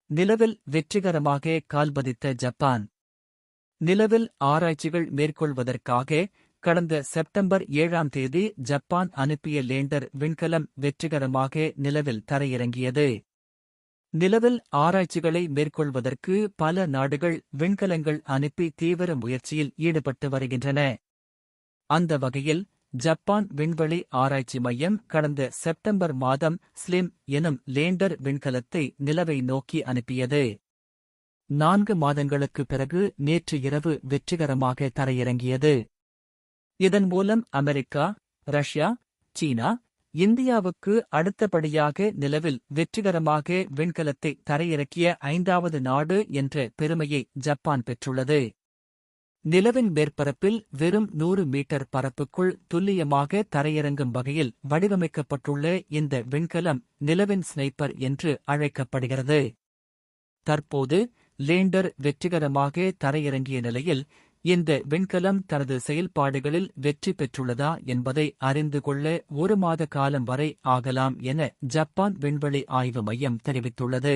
நிலவில் வெற்றிகரமாக கால்பதித்த ஜப்பான். நிலவில் ஆராய்ச்சிகள் மேற்கொள்வதற்காக கடந்த செப்டம்பர் 7ஆம் தேதி ஜப்பான் அனுப்பிய லேண்டர் விண்கலம் வெற்றிகரமாக நிலவில் தரையிறங்கியது. நிலவில் ஆராய்ச்சிகளை மேற்கொள்வதற்கு பல நாடுகள் விண்கலங்கள் அனுப்பி தீவிர முயற்சியில் ஈடுபட்டு வருகின்றன. அந்த வகையில் ஜப்பான் விண்வெளி ஆராய்ச்சி மையம் கடந்த செப்டம்பர் மாதம் ஸ்லிம் எனும் லேண்டர் விண்கலத்தை நிலவை நோக்கி அனுப்பியது. 4 மாதங்களுக்குப் பிறகு நேற்று இரவு வெற்றிகரமாக தரையிறங்கியது. இதன் மூலம் அமெரிக்கா, ரஷ்யா, சீனா, இந்தியாவுக்கு அடுத்தபடியாக நிலவில் வெற்றிகரமாக விண்கலத்தை தரையிறக்கிய 5வது நாடு என்ற பெருமையை ஜப்பான் பெற்றுள்ளது. நிலவின் மேற்பரப்பில் வெறும் 100 மீட்டர் பரப்புக்குள் துல்லியமாக தரையிறங்கும் வகையில் வடிவமைக்கப்பட்டுள்ள இந்த விண்கலம் நிலவின் ஸ்னைப்பர் என்று அழைக்கப்படுகிறது. தற்போது லேண்டர் வெற்றிகரமாக தரையிறங்கிய நிலையில் இந்த விண்கலம் தனது செயல்பாடுகளில் வெற்றி பெற்றுள்ளதா என்பதை அறிந்து கொள்ள 1 மாத காலம் வரை ஆகலாம் என ஜப்பான் விண்வெளி ஆய்வு மையம் தெரிவித்துள்ளது.